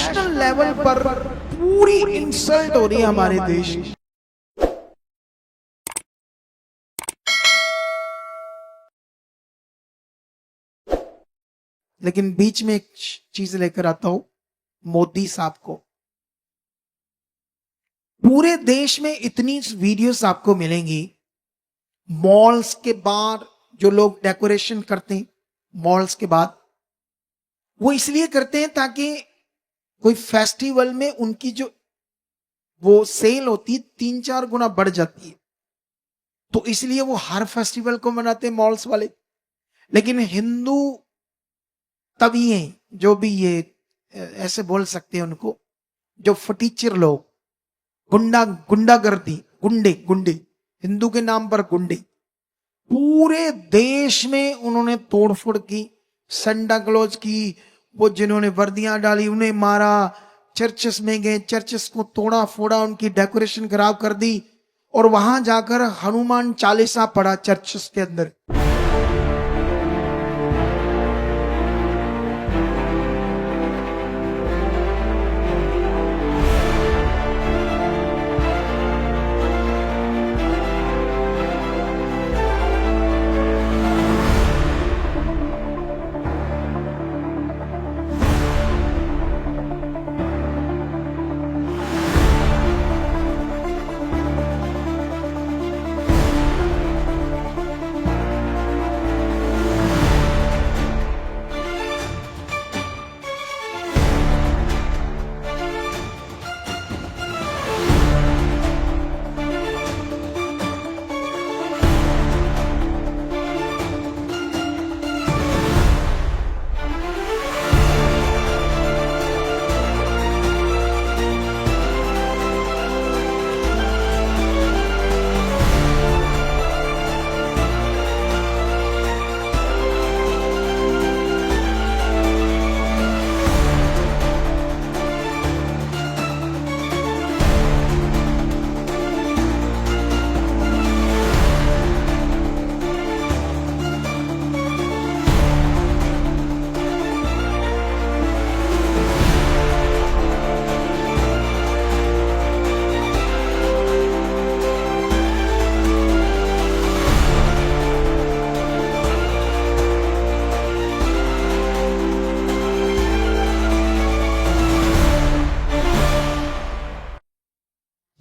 International level पर पूरी insult हो रही है हमारे देश की। लेकिन बीच में एक चीज लेकर आता हूं, मोदी साहब को। पूरे देश में इतनी वीडियोस आपको मिलेंगी, मॉल्स के बाहर जो लोग डेकोरेशन करते हैं मॉल्स के बाद, वो इसलिए करते हैं ताकि कोई फेस्टिवल में उनकी जो वो सेल होती है 3-4 गुना बढ़ जाती है, तो इसलिए वो हर फेस्टिवल को मनाते हैं मॉल्स वाले। लेकिन हिंदू तभी हैं जो भी ये ऐसे बोल सकते हैं उनको, जो फटीचर लोग, गुंडागर्दी, गुंडे गुंडे हिंदू के नाम पर गुंडे, पूरे देश में उन्होंने तोड़फोड़ की। संडा क्लॉज की, वो जिन्होंने वर्दियां डाली उन्हें मारा, चर्चेस में गए, चर्चेस को तोड़ा फोड़ा, उनकी डेकोरेशन खराब कर दी, और वहां जाकर हनुमान चालीसा पढ़ा चर्चेस के अंदर।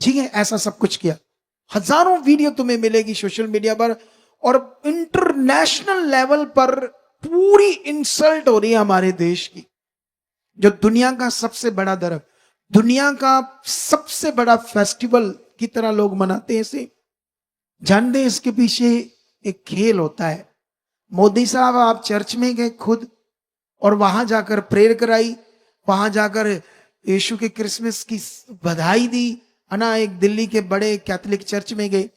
ठीक है, ऐसा सब कुछ किया। हजारों वीडियो तुम्हें मिलेगी सोशल मीडिया पर, और इंटरनेशनल लेवल पर पूरी इंसल्ट हो रही है हमारे देश की। जो दुनिया का सबसे बड़ा धर्म, दुनिया का सबसे बड़ा फेस्टिवल की तरह लोग मनाते हैं इसे। जानते हैं इसके पीछे एक खेल होता है। मोदी साहब, आप चर्च में गए खुद, और वहां जाकर प्रेयर कराई, वहां जाकर यीशु के क्रिसमस की बधाई दी, है ना। एक दिल्ली के बड़े कैथोलिक चर्च में गए,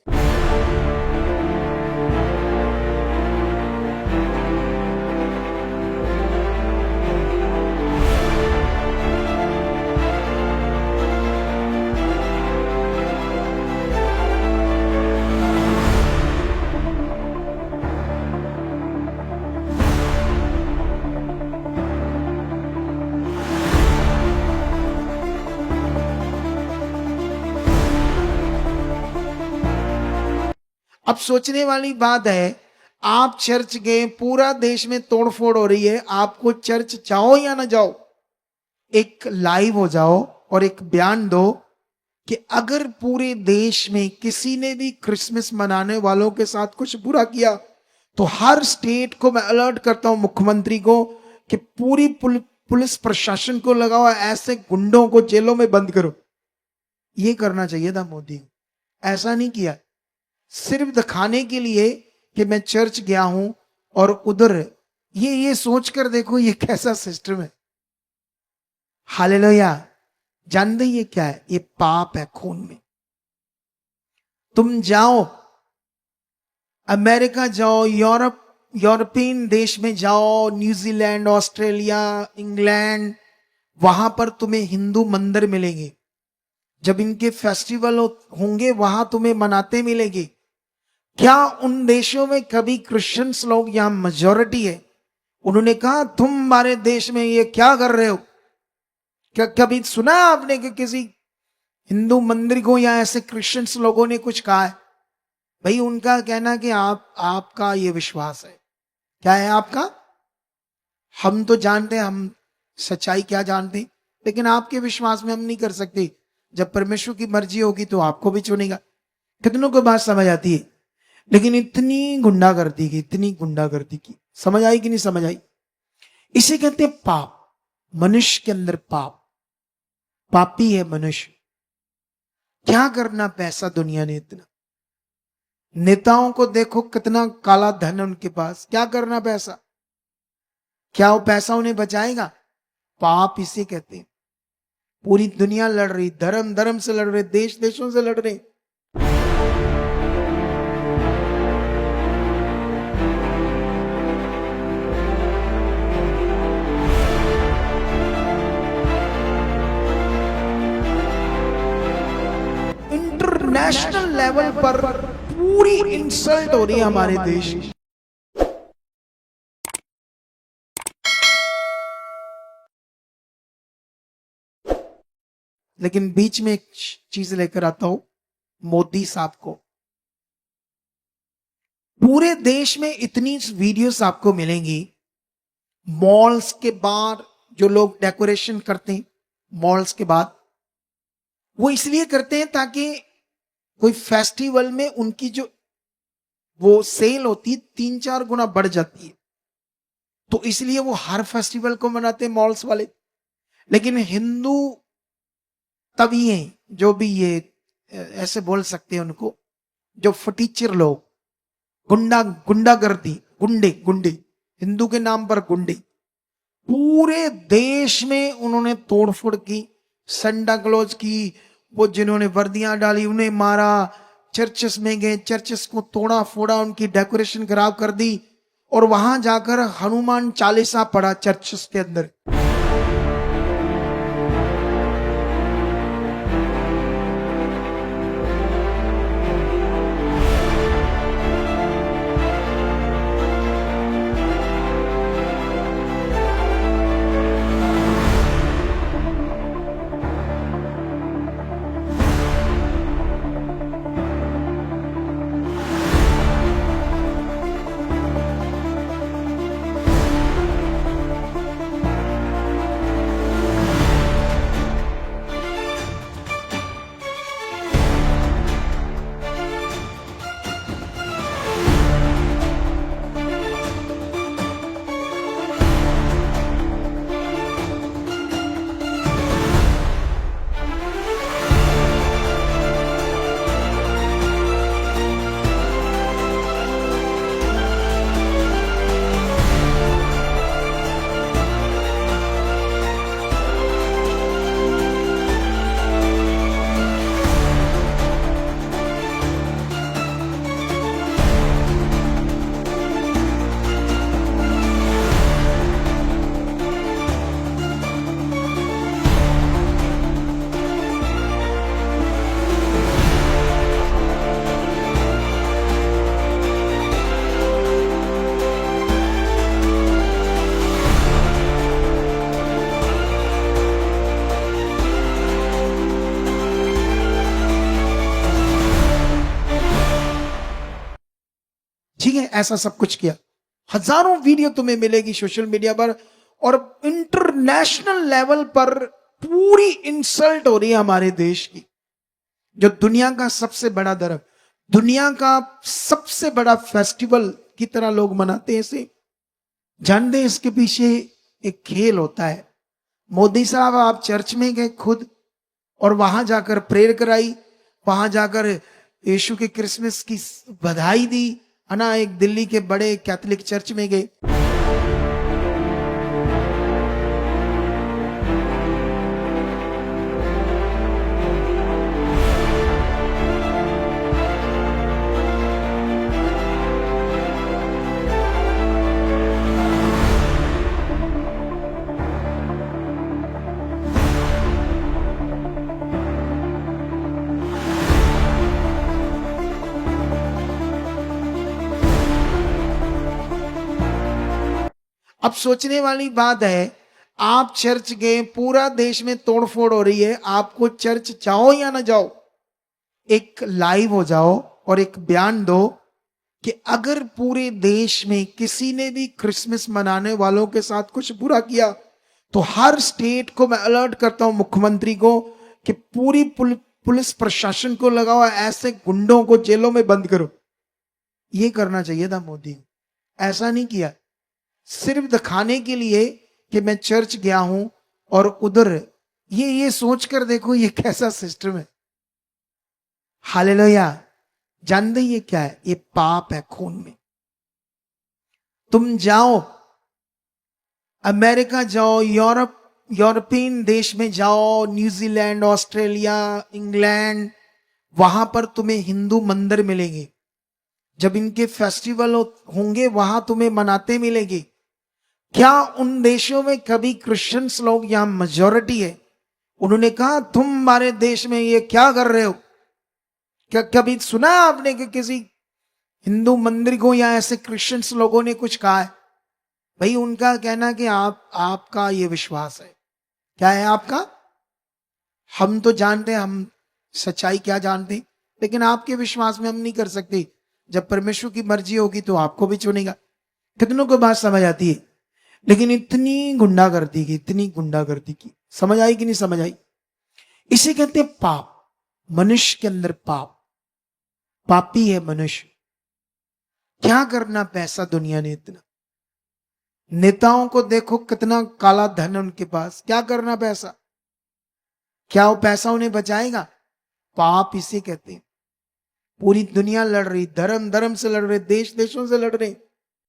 अब सोचने वाली बात है, आप चर्च गए, पूरा देश में तोड़फोड़ हो रही है, आपको चर्च जाओ या ना जाओ, एक लाइव हो जाओ और एक बयान दो कि अगर पूरे देश में किसी ने भी क्रिसमस मनाने वालों के साथ कुछ बुरा किया, तो हर स्टेट को मैं अलर्ट करता हूं, मुख्यमंत्री को, कि पूरी पुलिस प्रशासन को लगाओ, ऐसे गुंडों को जेलों में बंद करो। ये करना चाहिए था मोदी को, ऐसा नहीं किया। सिर्फ दिखाने के लिए कि मैं चर्च गया हूं, और उधर ये सोचकर देखो ये कैसा सिस्टम है। हालेलुया। जानते ये क्या है? ये पाप है खून में। तुम जाओ अमेरिका, जाओ यूरोपियन देश में जाओ, न्यूजीलैंड, ऑस्ट्रेलिया, इंग्लैंड, वहां पर तुम्हें हिंदू मंदिर मिलेंगे। जब इनके फेस्टिवल होंगे वहां तुम्हें मनाते मिलेंगे। क्या उन देशों में कभी क्रिश्चियंस लोग, यहां मेजॉरिटी है, उन्होंने कहा तुम हमारे देश में ये क्या कर रहे हो? क्या कभी सुना है आपने कि किसी हिंदू मंदिर को या ऐसे क्रिश्चियंस लोगों ने कुछ कहा है? भाई उनका कहना कि आपका ये विश्वास है। क्या है आपका? हम तो जानते हैं, हम सच्चाई क्या जानते हैं, लेकिन आपके विश्वास में हम नहीं कर सकते। जब परमेश्वर की मर्जी होगी तो आपको भी चुनेगा। कितनों को बात समझ आती है? लेकिन इतनी गुंडागर्दी की समझ आई कि नहीं समझ आई? इसे कहते हैं पाप। मनुष्य के अंदर पाप, पापी है मनुष्य। क्या करना पैसा दुनिया ने इतना। नेताओं को देखो कितना काला धन है उनके पास, क्या करना पैसा? क्या वो पैसा उन्हें बचाएगा? पाप इसे कहते हैं। पूरी दुनिया लड़ रही, धर्म धर्म से लड़ रहे, देश देशों से लड़ रहे। इंटरनेशनल लेवल पर पूरी इंसल्ट हो रही है हमारे देश की। लेकिन बीच में एक चीज लेकर आता हूं, मोदी साहब को। पूरे देश में इतनी वीडियोस आपको मिलेंगी, मॉल्स के बाहर जो लोग डेकोरेशन करते हैं, मॉल्स के बाद वो इसलिए करते हैं ताकि कोई फेस्टिवल में उनकी जो वो सेल होती है 3-4 गुना बढ़ जाती है, तो इसलिए वो हर फेस्टिवल को मनाते हैं मॉल्स वाले। लेकिन हिंदू तभी हैं जो भी ये ऐसे बोल सकते हैं उनको, जो फटीचर लोग, गुंडागर्दी, गुंडे गुंडे, हिंदू के नाम पर गुंडे। पूरे देश में उन्होंने तोड़फोड़ की, संडा क्लोज की, वो जिन्होंने वर्दियां डाली उन्हें मारा, चर्चेस में गए, चर्चेस को तोड़ा फोड़ा, उनकी डेकोरेशन खराब कर दी, और वहां जाकर हनुमान चालीसा पढ़ा चर्चेस के अंदर। ठीक है, ऐसा सब कुछ किया। हजारों वीडियो तुम्हें मिलेगी सोशल मीडिया पर, और इंटरनेशनल लेवल पर पूरी इंसल्ट हो रही है हमारे देश की। जो दुनिया का सबसे बड़ा धर्म, दुनिया का सबसे बड़ा फेस्टिवल की तरह लोग मनाते हैं इसे। जानते हैं इसके पीछे एक खेल होता है। मोदी साहब आप चर्च में गए खुद, और वहां जाकर प्रेयर कराई, वहां जाकर यीशु के क्रिसमस की बधाई दी, है ना। एक दिल्ली के बड़े कैथोलिक चर्च में गए, अब सोचने वाली बात है, आप चर्च गए, पूरा देश में तोड़फोड़ हो रही है, आपको चर्च जाओ या ना जाओ, एक लाइव हो जाओ और एक बयान दो कि अगर पूरे देश में किसी ने भी क्रिसमस मनाने वालों के साथ कुछ बुरा किया तो हर स्टेट को मैं अलर्ट करता हूं, मुख्यमंत्री को, कि पूरी पुलिस प्रशासन को लगाओ, ऐसे गुंडों को जेलों में बंद करो। ये करना चाहिए था मोदी, ऐसा नहीं किया। सिर्फ दिखाने के लिए कि मैं चर्च गया हूं और उधर ये सोच कर देखो ये कैसा सिस्टम है। हालेलुया। जानते ये क्या है? ये पाप है खून में। तुम जाओ अमेरिका, जाओ यूरोपियन देश में जाओ, न्यूजीलैंड, ऑस्ट्रेलिया, इंग्लैंड, वहां पर तुम्हें हिंदू मंदिर मिलेंगे। जब इनके फेस्टिवल होंगे वहां तुम्हें मनाते मिलेंगे। क्या उन देशों में कभी क्रिश्चियंस लोग, यहां मेजोरिटी है, उन्होंने कहा तुम हमारे देश में ये क्या कर रहे हो? क्या कभी सुना आपने कि किसी हिंदू मंदिर को या ऐसे क्रिश्चियंस लोगों ने कुछ कहा है? भाई उनका कहना कि आपका ये विश्वास है। क्या है आपका? हम तो जानते हैं, हम सच्चाई क्या जानते, लेकिन आपके विश्वास में हम नहीं कर सकते। जब परमेश्वर की मर्जी होगी तो आपको भी चुनेगा। कितनों को बात समझ आती है? लेकिन इतनी गुंडागर्दी की, इतनी गुंडागर्दी की, समझ आई कि नहीं समझ आई? इसे कहते हैं पाप। मनुष्य के अंदर पाप, पापी है मनुष्य। क्या करना पैसा दुनिया ने इतना? नेताओं को देखो कितना काला धन उनके पास, क्या करना पैसा? क्या वो पैसा उन्हें बचाएगा? पाप इसे कहते हैं। पूरी दुनिया लड़ रही, धर्म धर्म से लड़ रहे, देश देशों से लड़ रहे,